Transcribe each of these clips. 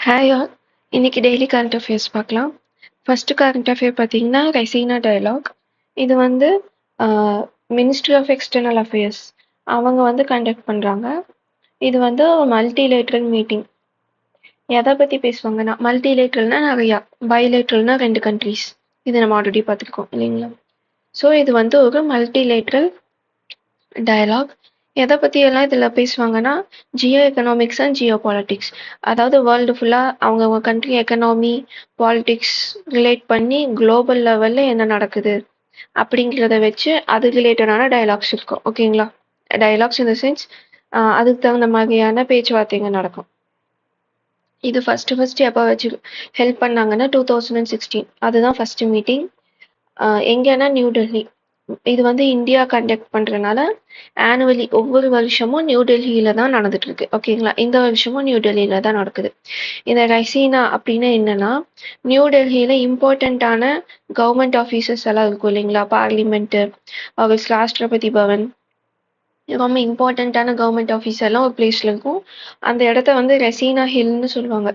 Hi all. இன்னைக்கு daily current affairs பார்க்கலாம். First current affair பார்த்தீங்கன்னா ரெசீனா டயலாக். இது வந்து மினிஸ்ட்ரி ஆஃப் எக்ஸ்டர்னல் அஃபேர்ஸ் அவங்க வந்து கண்டக்ட் பண்ணுறாங்க. இது வந்து மல்டிலேட்ரல் மீட்டிங். எதை பற்றி பேசுவாங்கன்னா மல்டிலேட்ரல்னா நிறையா, பைலேட்ரல்னா 2 கண்ட்ரீஸ். இது நம்ம ஆல்ரெடி பார்த்துருக்கோம் இல்லைங்களா? ஸோ இது வந்து ஒரு மல்டிலேட்ரல் டயலாக். எதை பற்றி எல்லாம் இதில் பேசுவாங்கன்னா geo economics and geo politics. அதாவது வேர்ல்டு ஃபுல்லாக அவங்கவுங்க கண்ட்ரி எக்கனாமி பாலிட்டிக்ஸ் ரிலேட் பண்ணி குளோபல் லெவலில் என்ன நடக்குது அப்படிங்கிறத வச்சு அது ரிலேட்டடான டயலாக்ஸ் இருக்கும். ஓகேங்களா? டயலாக்ஸ் இன் த சென்ஸ் அதுக்கு தகுந்த மாதிரியான பேச்சுவார்த்தைங்க நடக்கும். இது ஃபர்ஸ்ட் எப்போ வச்சு ஹெல்ப் பண்ணாங்கன்னா 2016. அதுதான் ஃபர்ஸ்ட் மீட்டிங். எங்கன்னா நியூ டெல்லி. இது வந்து இந்தியா கண்டக்ட் பண்ணுறதுனால ஆனுவலி ஒவ்வொரு வருஷமும் நியூ டெல்லியில தான் நடந்துட்டு இருக்கு. ஓகேங்களா? இந்த வருஷமும் நியூ டெல்லியில தான் நடக்குது. இந்த ரெசீனா அப்படின்னு என்னன்னா நியூ டெல்லியில இம்பார்ட்டண்ட்டான கவர்மெண்ட் ஆஃபீஸஸ் எல்லாம் இருக்கும் இல்லைங்களா? பார்லிமெண்ட்டு, ராஷ்டிரபதி பவன், ரொம்ப இம்பார்ட்டண்ட்டான கவர்மெண்ட் ஆஃபீஸ் எல்லாம் ஒரு பிளேஸ்ல இருக்கும். அந்த இடத்த வந்து ரெசீனா ஹில்னு சொல்லுவாங்க.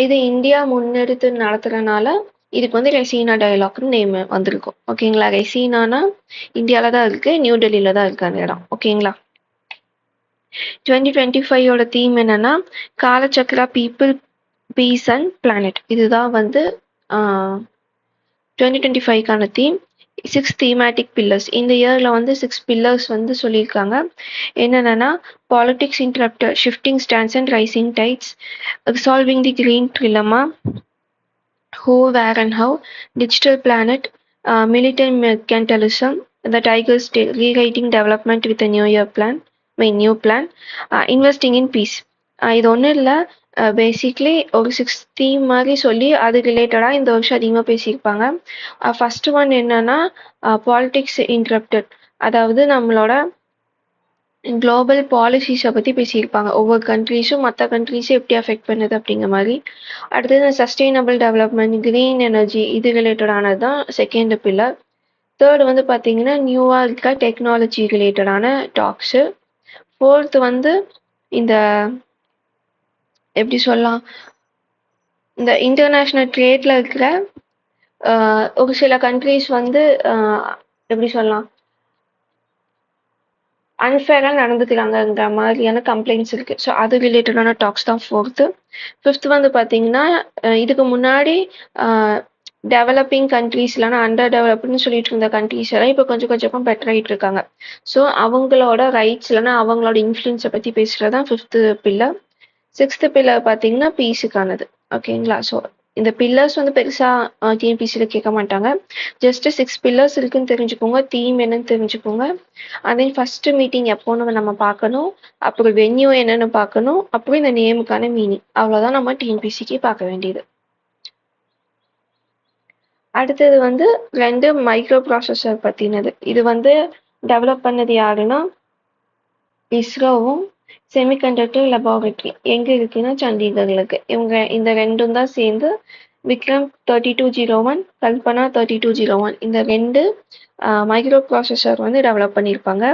இது இந்தியா முன்னெடுத்து நடத்துறதுனால இதுக்கு வந்து ரெசீனா டயலாக்னு நேம் வந்திருக்கும். ஓகேங்களா? ரெசீனானா இந்தியாவில் தான் இருக்கு, நியூ டெல்லியில தான் இருக்கு அந்த இடம். ஓகேங்களா? 2025 தீம் என்னன்னா காலச்சக்ரா பீப்புள் பீஸ் அண்ட் பிளானட். இதுதான் வந்து 2025க்கான தீம். 6 thematic pillars. இந்த இயர்ல வந்து 6 பில்லர்ஸ் வந்து சொல்லியிருக்காங்க. என்னென்னா politics interrupted, shifting stands and rising tides, resolving the green trilemma, who, where and how, digital planet, militant mercantilism, the tiger's tail, rewriting development with a new plan, investing in peace. இது ஒன்றும் இல்லை, basically ஒரு 6 theme மாதிரி சொல்லி அது ரிலேட்டடாக இந்த வருஷம் அதிகமாக பேசியிருப்பாங்க. ஃபர்ஸ்ட் ஒன் என்னன்னா பாலிடிக்ஸ் இன்டரப்டட், அதாவது நம்மளோட குளோபல் பாலிசிஸை பற்றி பேசியிருப்பாங்க. ஒவ்வொரு கண்ட்ரீஸும் மற்ற கண்ட்ரீஸை எப்படி அஃபெக்ட் பண்ணுது அப்படிங்கிற மாதிரி. அடுத்தது சஸ்டெயினபிள் டெவலப்மெண்ட், கிரீன் எனர்ஜி, இது ரிலேட்டடானது தான் செகண்ட் பில்லர். தேர்ட் வந்து பார்த்தீங்கன்னா நியூவாக இருக்க டெக்னாலஜி ரிலேட்டடான டாக்ஸு. ஃபோர்த் வந்து இந்த எப்படி சொல்லலாம், இந்த இன்டர்நேஷ்னல் ட்ரேட்ல இருக்கிற ஒரு சில கண்ட்ரீஸ் வந்து எப்படி சொல்லலாம் அன்ஃபேராக நடந்துக்கிறாங்கங்கிற மாதிரியான கம்ப்ளைண்ட்ஸ் இருக்கு. ஸோ அது ரிலேட்டடான டாக்ஸ் தான் ஃபோர்த்து. ஃபிஃப்த் வந்து பார்த்தீங்கன்னா இதுக்கு முன்னாடி டெவலப்பிங் கண்ட்ரீஸ் இல்லைனா அண்டர் டெவலப்டுன்னு சொல்லிட்டு இருந்த கண்ட்ரீஸ் எல்லாம் இப்போ கொஞ்சம் கொஞ்சமாக பெட்டர் ஆகிட்டு இருக்காங்க. ஸோ அவங்களோட ரைட்ஸ் இல்லைனா அவங்களோட இன்ஃப்ளூயன்ஸை பற்றி பேசுகிறது தான் ஃபிஃப்த்து பில்லர். சிக்ஸ்த்து பில்லர் பார்த்தீங்கன்னா பீஸுக்கானது. ஓகேங்களா? ஸோ இந்த பில்லர்ஸ் வந்து பெருசாக டிஎன்பிசியில் கேட்க மாட்டாங்க. ஜஸ்ட் 6 பில்லர்ஸ் இருக்குன்னு தெரிஞ்சுக்கோங்க, தீம் என்னன்னு தெரிஞ்சுக்கோங்க. அதே ஃபர்ஸ்ட் மீட்டிங் எப்போன்னு நம்ம பார்க்கணும், அப்புறம் வென்யூ என்னன்னு பார்க்கணும், அப்புறம் இந்த நேமுக்கான மீனிங். அவ்வளோதான் நம்ம டிஎன்பிசிக்கு பார்க்க வேண்டியது. அடுத்தது வந்து 2 மைக்ரோ ப்ராசஸர் பற்றினது. இது வந்து டெவலப் பண்ணது யாருன்னா இஸ்ரோவும் செமிகண்டக்டர் லெபார்டரி எங்கே இருக்குன்னா சண்டிகரில் இருக்கு. இவங்க இந்த ரெண்டும் தான் சேர்ந்து விக்ரம் 3201, கல்பனா 3201 இந்த 2 மைக்ரோ ப்ராசஸர் வந்து டெவலப் பண்ணியிருப்பாங்க.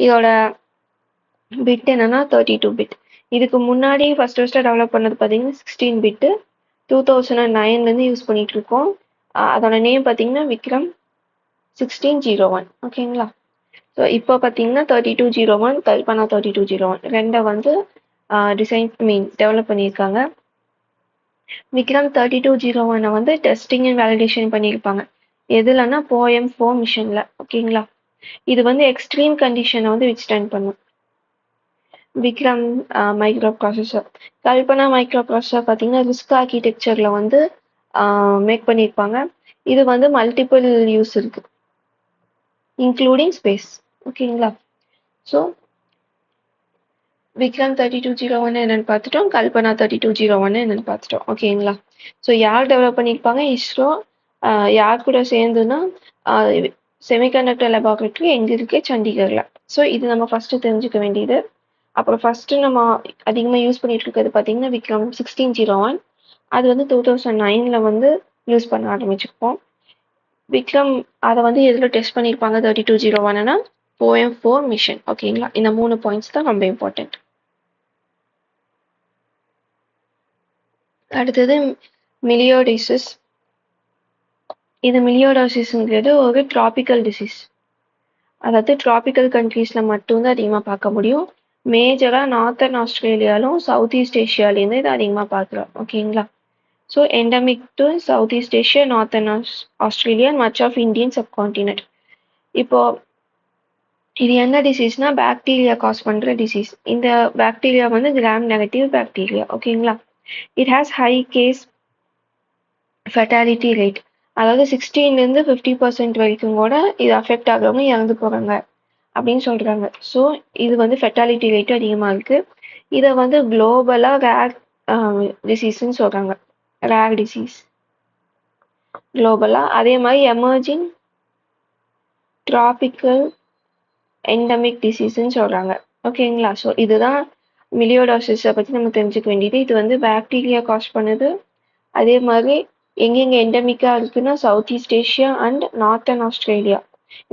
இதோட பிட் என்னன்னா 32 பிட். இதுக்கு முன்னாடி ஃபர்ஸ்ட் டெவலப் பண்ணது பார்த்தீங்கன்னா 16 பிட்டு 2009லேருந்து யூஸ் பண்ணிட்டு இருக்கோம். அதோட நேம் பார்த்தீங்கன்னா விக்ரம் 1601. ஓகேங்களா? ஸோ இப்போ பார்த்தீங்கன்னா 3201, கல்பனா 3201 ரெண்டை வந்து டெவலப் பண்ணியிருக்காங்க. விக்ரம் 3201 வந்து டெஸ்டிங் அண்ட் வேலிடேஷன் பண்ணியிருப்பாங்க. எதுலன்னா POEM-4 மிஷனில். ஓகேங்களா? இது வந்து எக்ஸ்ட்ரீம் கண்டிஷனை வந்து வித்ஸ்டாண்ட் பண்ணும். Vikram micro processor. Kalpana micro processor பார்த்தீங்கன்னா ரிஸ்க் ஆர்கிடெக்சரில் வந்து மேக் பண்ணியிருப்பாங்க. இது வந்து மல்டிபிள் யூஸ் இருக்கு, இன்க்ளூடிங் ஸ்பேஸ். ஓகேங்களா? ஸோ விக்ரம் 3201 என்னன்னு பார்த்துட்டோம், கல்பனா 3201 என்னன்னு பார்த்துட்டோம். ஓகேங்களா? ஸோ யார் டெவலப் பண்ணியிருப்பாங்க? இஸ்ரோ. யார் கூட சேர்ந்துன்னா செமிகண்டக்டர் லெபார்டரி எங்கே இருக்கு? சண்டிகரில். ஸோ இது நம்ம ஃபர்ஸ்ட் தெரிஞ்சுக்க வேண்டியது. அப்புறம் ஃபர்ஸ்ட் நம்ம அதிகமாக யூஸ் பண்ணிட்டு இருக்கிறது பார்த்தீங்கன்னா விக்ரம் 1601. அது வந்து 2009 வந்து யூஸ் பண்ண ஆரம்பிச்சிருப்போம். விக்ரம் அதை வந்து எதில் டெஸ்ட் பண்ணியிருப்பாங்க 3201னா POEM-4 மிஷன். ஓகேங்களா? இந்த 3 பாயிண்ட்ஸ் தான் ரொம்ப இம்பார்ட்டன்ட். அடுத்தது மிலியோடிசிஸ். இது மிலியோடாசிஸ்ங்கிறது ஒரு டிராபிக்கல் டிசீஸ். அதாவது டிராபிக்கல் கண்ட்ரீஸ்ல மட்டும்தான் அதிகமாக பார்க்க முடியும். மேஜராக நார்த்தன் ஆஸ்திரேலியாலும் சவுத் ஈஸ்ட் ஏஷியாலேருந்து இது அதிகமாக பார்க்குறோம். ஓகேங்களா? So endemic to south east Asia, northern Australia, much of Indian subcontinent. இப்போ இது என்ன டிசீஸ்னா பாக்டீரியா காஸ் பண்ணுற டிசீஸ். இந்த பாக்டீரியா வந்து கிராம் நெகட்டிவ் பாக்டீரியா. ஓகேங்களா? It has high case fatality rate. அதாவது 16லேருந்து 50% வரைக்கும் கூட இது அஃபெக்ட் ஆகிறவங்க இறந்து போகிறாங்க அப்படின்னு சொல்கிறாங்க. ஸோ இது வந்து ஃபெட்டாலிட்டி ரேட் அதிகமாக இருக்குது. இதை வந்து குளோபலாக ரேர் டிசீஸ்ன்னு சொல்கிறாங்க. ரேர் டிசீஸ் குளோபலாக. அதே மாதிரி எமர்ஜிங் டிராபிக்கல் எண்டமிக் டிசீஸ்ன்னு சொல்கிறாங்க. ஓகேங்களா? ஸோ இதுதான் மிலியோடாசிஸை பற்றி நம்ம தெரிஞ்சுக்க வேண்டியது. இது வந்து பாக்டீரியா காஸ் பண்ணுது. அதே மாதிரி எங்கெங்கே எண்டமிக்காக இருக்குன்னா south east Asia and northern Australia.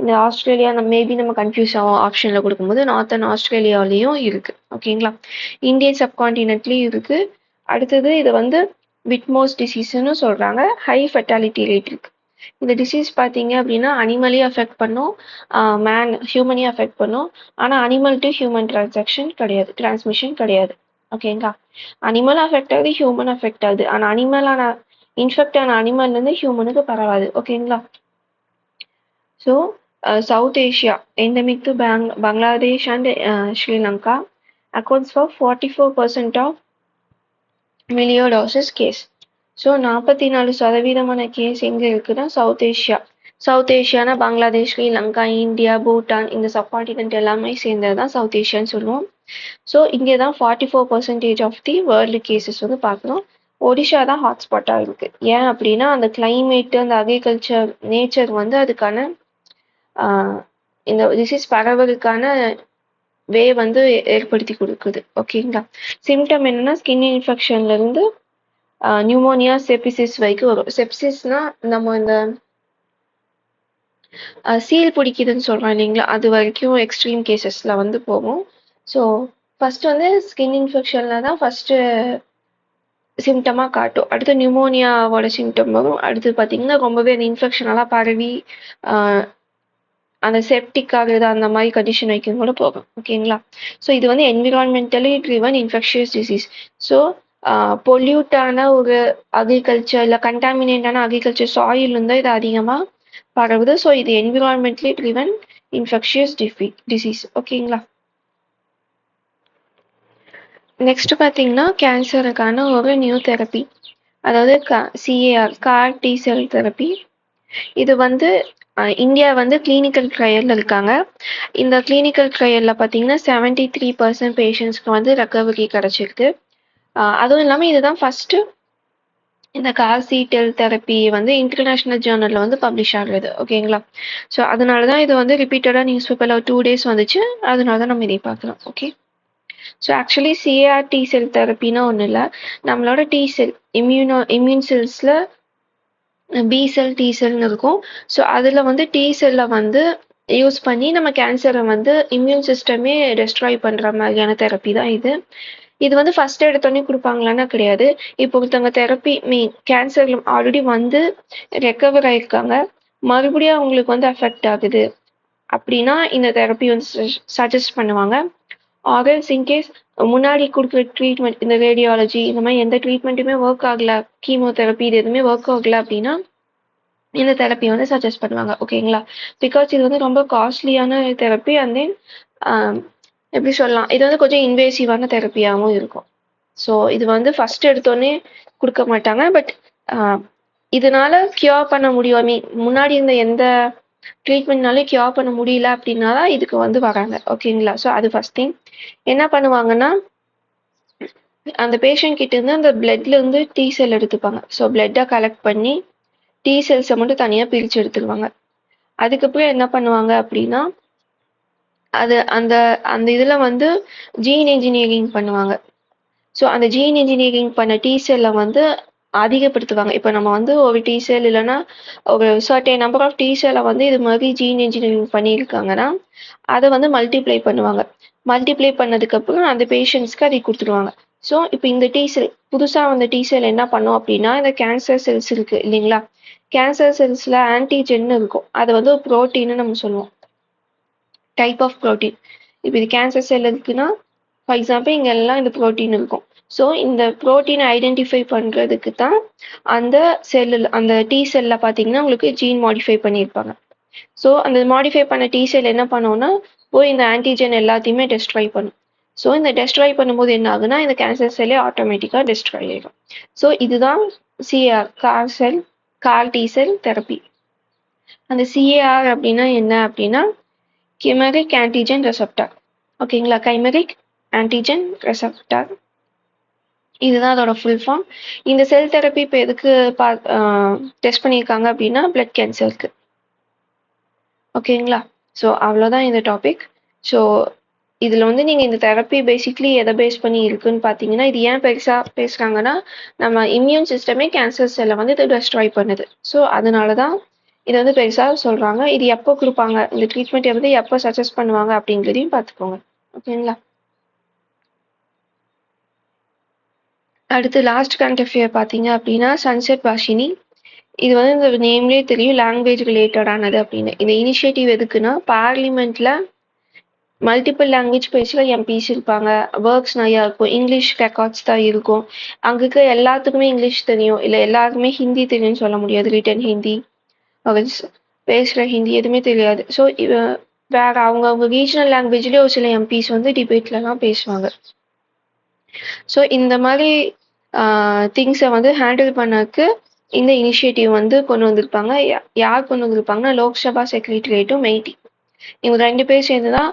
இந்த ஆஸ்திரேலியா மேபி நம்ம கன்ஃபியூஸ் ஆகும் ஆப்ஷனில் கொடுக்கும்போது. நார்த்தன் ஆஸ்திரேலியாவிலையும் இருக்குது. ஓகேங்களா? இந்தியன் சப்கான்டினென்ட்லேயும் இருக்குது. அடுத்தது இதை வந்து விட்மோஸ் டிசீஸ்ன்னு சொல்கிறாங்க. ஹை ஃபெட்டாலிட்டி ரேட் இருக்குது. இந்த டிசீஸ் பார்த்தீங்க அப்படின்னா அனிமலையும் அஃபெக்ட் பண்ணும், ஹியூமனையும் அஃபெக்ட் பண்ணும். ஆனால் அனிமல் டு ஹியூமன் டிரான்ஸ்மிஷன் கிடையாது. ஓகேங்களா? அனிமல் அஃபெக்ட் ஆகுது, ஹியூமன் அஃபெக்ட் ஆகுது. ஆனால் இன்ஃபெக்ட் ஆன அனிமல்லேருந்து ஹியூமனுக்கு பரவாது. ஓகேங்களா? So South Asia endemic to Bangladesh and Sri Lanka accounts for 44% of melioidosis case. So 44% case எங்கே இருக்குன்னா சவுத் ஏஷியா. சவுத் ஏஷியானா பங்களாதேஷ், ஸ்ரீலங்கா, இந்தியா, பூட்டான், இந்த சப்கான்டினென்ட் எல்லாமே சேர்ந்தது தான் சவுத் ஏஷியான்னு சொல்லுவோம். ஸோ இங்கே தான் 44% ஆஃப் தி வேர்ல்டு கேசஸ் வந்து பார்க்குறோம். ஒடிஷா தான் ஹாட்ஸ்பாட்டாக இருக்குது. ஏன் அப்படின்னா அந்த கிளைமேட்டு, அந்த அக்ரிகல்ச்சர், நேச்சர் வந்து அதுக்கான இந்த டிசீஸ் பரவலுக்கான வே வந்து ஏற்படுத்தி கொடுக்குது. ஓகேங்களா? சிம்டம் என்னன்னா ஸ்கின் இன்ஃபெக்ஷன்லேருந்து நியூமோனியா, செப்சிஸ் வரைக்கும் வரும். செப்சிஸ்னா நம்ம இந்த சீல் பிடிக்குதுன்னு சொல்கிறோம் இல்லைங்களா, அது வரைக்கும் எக்ஸ்ட்ரீம் கேசஸில் வந்து போகும். ஸோ ஃபஸ்ட்டு வந்து ஸ்கின் இன்ஃபெக்ஷனில் தான் ஃபஸ்ட்டு சிம்டமாக காட்டும். அடுத்து நியூமோனியாவோட சிம்டம் வரும். அடுத்து பார்த்தீங்கன்னா ரொம்பவே அந்த இன்ஃபெக்ஷனெல்லாம் பரவி அந்த செப்டிக் ஆகுது, அந்த மாதிரி கண்டிஷன் வைக்கும் கூட போகும். ஓகேங்களா? ஸோ இது வந்து environmentally driven infectious disease. So பொல்யூட்டான ஒரு அக்ரிகல்ச்சர் இல்லை கண்டாமினேட்டான அக்ரிகல்ச்சர் சாயில் இருந்தால் இது அதிகமாக பரவுது. ஸோ இது என்விரான்மெண்டலி ட்ரிவன் இன்ஃபெக்ஷியஸ் டிசீஸ். ஓகேங்களா? நெக்ஸ்ட் பார்த்தீங்கன்னா கேன்சருக்கான ஒரு நியூ தெரப்பி, அதாவது CAR கார் டி செல் தெரப்பி. இது வந்து இந்தியா வந்து கிளினிக்கல் ட்ரையலில் இருக்காங்க. இந்த கிளினிக்கல் ட்ரையலில் பார்த்தீங்கன்னா 73% பேஷண்ட்ஸ்க்கு வந்து ரெக்கவரி கிடச்சிருக்கு. அதுவும் இல்லாமல் இதுதான் ஃபஸ்ட்டு இந்த கார்-T-cell தெரப்பி வந்து இன்டர்நேஷ்னல் ஜேர்னலில் வந்து பப்ளிஷ் ஆகுது. ஓகேங்களா? ஸோ அதனால தான் இது வந்து ரிப்பீட்டடாக நியூஸ் பேப்பரில் 2 days வந்துச்சு. அதனால தான் நம்ம இதை பார்க்குறோம். Okay. So actually CAR T-cell தெரப்பின்னா ஒன்றும் இல்லை, நம்மளோட T-cell இம்யூன் செல்ஸில் B-cell T-cellனு இருக்கும். ஸோ அதில் வந்து T-cell வந்து யூஸ் பண்ணி நம்ம கேன்சரை வந்து இம்யூன் சிஸ்டமே டெஸ்ட்ராய் பண்ணுற மாதிரியான தெரப்பி தான் இது. இது வந்து ஃபர்ஸ்ட் எடுத்தோடனே கொடுப்பாங்களான்னா கிடையாது. இப்போ ஒருத்தவங்க தெரப்பி கேன்சர் ஆல்ரெடி வந்து ரெக்கவர் ஆகிருக்காங்க, மறுபடியும் அவங்களுக்கு வந்து அஃபெக்ட் ஆகுது அப்படின்னா இந்த தெரப்பி வந்து சஜஸ்ட் பண்ணுவாங்க. ஆர்எல்ஸ் இன்கேஸ் முன்னாடி கொடுக்குற ட்ரீட்மெண்ட், இந்த ரேடியாலஜி இந்த மாதிரி எந்த ட்ரீட்மெண்ட்டுமே ஒர்க் ஆகல, கீமோதெரப்பி இது எதுவுமே ஒர்க் ஆகல அப்படின்னா இந்த தெரப்பி வந்து சஜஸ்ட் பண்ணுவாங்க. ஓகேங்களா? பிகாஸ் இது வந்து ரொம்ப காஸ்ட்லியான தெரப்பி. அண்ட் தென் எப்படி சொல்லலாம், இது வந்து கொஞ்சம் இன்வேசிவான தெரப்பியாகவும் இருக்கும். ஸோ இது வந்து ஃபர்ஸ்ட் எடுத்தோடனே கொடுக்க மாட்டாங்க. பட் இதனால கியூர் பண்ண முடியும், முன்னாடி இருந்த எந்த ட்ரீட்மெண்ட்னாலும் கியூர் பண்ண முடியல அப்படின்னா தான் இதுக்கு வந்து வராங்க. ஓகேங்களா? ஸோ அது ஃபர்ஸ்ட் திங். என்ன பண்ணுவாங்கன்னா அந்த பேஷண்ட் கிட்ட இருந்து அந்த பிளட்ல இருந்து T-cell எடுத்துப்பாங்க. ஸோ பிளட்டை கலெக்ட் பண்ணி T-cells மட்டும் தனியாக பிரித்து எடுத்துருவாங்க. அதுக்கப்புறம் என்ன பண்ணுவாங்க அப்படின்னா அது அந்த அந்த இதில் வந்து ஜீன் இன்ஜினியரிங் பண்ணுவாங்க. ஸோ அந்த ஜீன் இன்ஜினியரிங் பண்ண T-cell வந்து அதிகப்படுத்துவாங்க. இப்போ நம்ம வந்து ஒரு T-cell இல்லைன்னா ஒரு சர்டன் நம்பர் ஆஃப் T-cell வந்து இது மாதிரி ஜீன் இன்ஜினியரிங் பண்ணியிருக்காங்கன்னா அதை வந்து மல்டிப்ளை பண்ணுவாங்க. மல்டிப்ளை பண்ணதுக்கப்புறம் அந்த பேஷண்ட்ஸ்க்கு அதை கொடுத்துருவாங்க. ஸோ இப்போ இந்த டி செல் புதுசாக வந்த டி செல் என்ன பண்ணும் அப்படின்னா இந்த கேன்சர் செல்ஸ் இருக்குது இல்லைங்களா, கேன்சர் செல்ஸில் ஆன்டிஜென் இருக்கும், அது வந்து ஒரு ப்ரோட்டீன்னு நம்ம சொல்லுவோம், டைப் ஆஃப் ப்ரோட்டீன். இப்போ இது கேன்சர் செல் இருக்குன்னா ஃபார் எக்ஸாம்பிள் இங்கே எல்லாம் இந்த ப்ரோட்டீன் இருக்கும். ஸோ இந்த ப்ரோட்டீனை ஐடென்டிஃபை பண்ணுறதுக்கு தான் அந்த செல்லில் அந்த டி செல்லில் பார்த்தீங்கன்னா உங்களுக்கு ஜீன் மாடிஃபை பண்ணியிருப்பாங்க. ஸோ அந்த மாடிஃபை பண்ண டி செல் என்ன பண்ணோம்னா போய் இந்த ஆன்டிஜென் எல்லாத்தையுமே டெஸ்ட்ராய் பண்ணும். ஸோ இந்த டெஸ்ட்ராய் பண்ணும்போது என்ன ஆகுனா இந்த கேன்சர் செல்லே ஆட்டோமேட்டிக்காக டெஸ்ட்ராய் ஆகிடும். ஸோ இதுதான் சிஏஆர், கார் டி செல் தெரப்பி. அந்த சிஏஆர் அப்படின்னா என்ன அப்படின்னா கிமெரிக் ஆன்டிஜென் ரெசப்டார். ஓகேங்களா, கைமெரிக் ஆன்டிஜென் ரெசப்டார், இதுதான் அதோட ஃபுல் ஃபார்ம். இந்த செல் தெரப்பி இப்போ எதுக்கு டெஸ்ட் பண்ணியிருக்காங்க அப்படின்னா பிளட் கேன்சருக்கு. ஓகேங்களா, ஸோ அவ்வளோதான் இந்த டாபிக். ஸோ இதில் வந்து நீங்கள் இந்த தெரப்பி பேசிக்லி எதை பேஸ் பண்ணி இருக்குன்னு பார்த்தீங்கன்னா, இது ஏன் பெருசாக பேசுகிறாங்கன்னா நம்ம இம்யூன் சிஸ்டமே கேன்சர் செல்லை வந்து இது டெஸ்ட்ராய் பண்ணுது. ஸோ அதனால தான் இதை வந்து பெருசாக சொல்கிறாங்க. இது எப்போ கொடுப்பாங்க, இந்த ட்ரீட்மெண்ட் வந்து எப்போ சஜஸ்ட் பண்ணுவாங்க அப்படிங்கிறதையும் பார்த்துக்கோங்க. ஓகேங்களா, அடுத்து லாஸ்ட் கரண்ட் அஃபேர் பார்த்தீங்க அப்படின்னா சன்செட் பாஷினி. இது வந்து இந்த நேம்லேயே தெரியும் லாங்குவேஜ் ரிலேட்டடானது அப்படின்னு. இந்த இனிஷியேட்டிவ் எதுக்குன்னா பார்லிமெண்ட்டில் மல்டிபிள் லாங்குவேஜ் பேசுகிற எம்பிஸ் இருப்பாங்க, ஒர்க்ஸ் நிறையா இருக்கும், இங்கிலீஷ் ரெக்கார்ட்ஸ் தான் இருக்கும். அங்கே இருக்க எல்லாத்துக்குமே இங்கிலீஷ் தெரியும், இல்லை எல்லாருக்குமே ஹிந்தி தெரியும்னு சொல்ல முடியாது, ரிட்டன் ஹிந்தி பேசுகிற ஹிந்தி எதுவுமே தெரியாது. ஸோ வேறு அவங்க ரீஜனல் லாங்குவேஜ்லேயே ஒரு சில எம்பிஸ் வந்து டிபேட்லலாம் பேசுவாங்க. ஸோ இந்த மாதிரி திங்ஸை வந்து ஹேண்டில் பண்ணக்கு இந்த இனிஷியேட்டிவ் வந்து கொண்டு வந்திருப்பாங்க. யார் கொண்டு வந்திருப்பாங்கன்னா லோக்சபா செக்ரட்டரியேட்டும் மெய்டி, இவங்க 2 பேர் சேர்ந்து தான்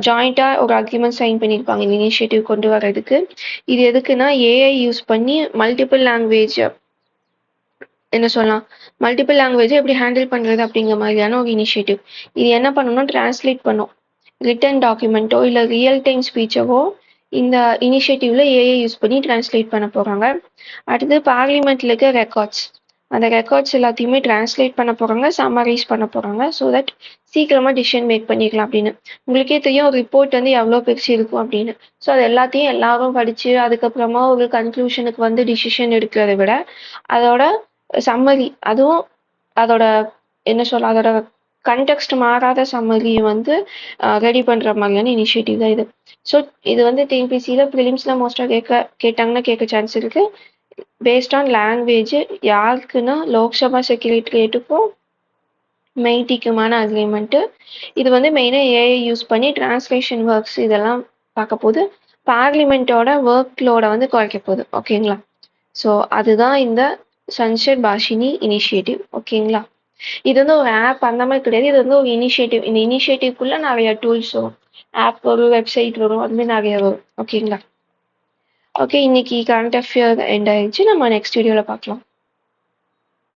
ஜாயிண்ட்டாக ஒரு அக்ரிமெண்ட் சைன் பண்ணியிருப்பாங்க இந்த இனிஷியேட்டிவ் கொண்டு வர்றதுக்கு. இது எதுக்குன்னா ஏஐ யூஸ் பண்ணி மல்டிபிள் லாங்குவேஜ் என்ன சொல்லலாம், மல்டிபிள் லாங்குவேஜை எப்படி ஹேண்டில் பண்ணுறது அப்படிங்கிற மாதிரியான ஒரு இனிஷியேட்டிவ். இது என்ன பண்ணணும்னா டிரான்ஸ்லேட் பண்ணும், ரிட்டன் டாக்குமெண்ட்டோ இல்லை ரியல் டைம் ஸ்பீச்சவோ இந்த இனிஷியேட்டிவ்ல ஏஐ யூஸ் பண்ணி டிரான்ஸ்லேட் பண்ண போகிறாங்க. அடுத்து பார்லிமெண்ட்ல இருக்க ரெக்கார்ட்ஸ், அந்த ரெக்கார்ட்ஸ் எல்லாத்தையுமே டிரான்ஸ்லேட் பண்ண போகிறாங்க, சம்மரைஸ் பண்ண போகிறாங்க. ஸோ தட் சீக்கிரமாக டிசிஷன் மேக் பண்ணிக்கலாம் அப்படின்னு. உங்களுக்கே தெரியும் ஒரு ரிப்போர்ட் வந்து எவ்வளோ பெருசு இருக்கும் அப்படின்னு. ஸோ அது எல்லாத்தையும் எல்லாரும் படித்து அதுக்கப்புறமா ஒரு கன்க்ளூஷனுக்கு வந்து டிசிஷன் எடுக்கிறத விட அதோட சம்மரி, அதுவும் அதோட என்ன சொல்ல அதோட கண்டெக்ஸ்ட் மாறாத சம்மரி வந்து ரெடி பண்ணுற மாதிரியான இனிஷியேட்டிவ் தான் இது. ஸோ இது வந்து டிஎன்பிசியில் ப்ரிலிம்ஸில் மோஸ்ட்டாக கேட்டாங்கன்னா கேட்க சான்ஸ் இருக்குது. பேஸ்ட் ஆன் லாங்குவேஜ் யாருக்குன்னா லோக்சபா செக்ரட்டரியேட்டுக்கும் மெய்டிக்குமான அக்ரிமெண்ட்டு. இது வந்து மெயினாக ஏஐ யூஸ் பண்ணி டிரான்ஸ்லேஷன் ஒர்க்ஸ் இதெல்லாம் பார்க்க போகுது, பார்லிமெண்ட்டோட ஒர்க் லோடை வந்து குறைக்க போகுது. ஓகேங்களா, ஸோ அதுதான் இந்த சன்செட் பாஷினி இனிஷியேட்டிவ். ஓகேங்களா, இது வந்து ஒரு ஆப் அந்த மாதிரி கிடையாது, இது வந்து ஒரு இனிஷியேட்டிவ். இந்த இனிஷியேட்டிவ்க்குள்ளே நிறைய டூல்ஸ் வரும், ஆப் வரும், வெப்சைட் வரும், அதுமாதிரி நிறைய வரும். ஓகேங்களா, ஓகே, இன்னைக்கு கரண்ட் அஃபேர் எண்ட் ஆயிடுச்சு. நம்ம நெக்ஸ்ட் வீடியோவில் பார்க்கலாம்.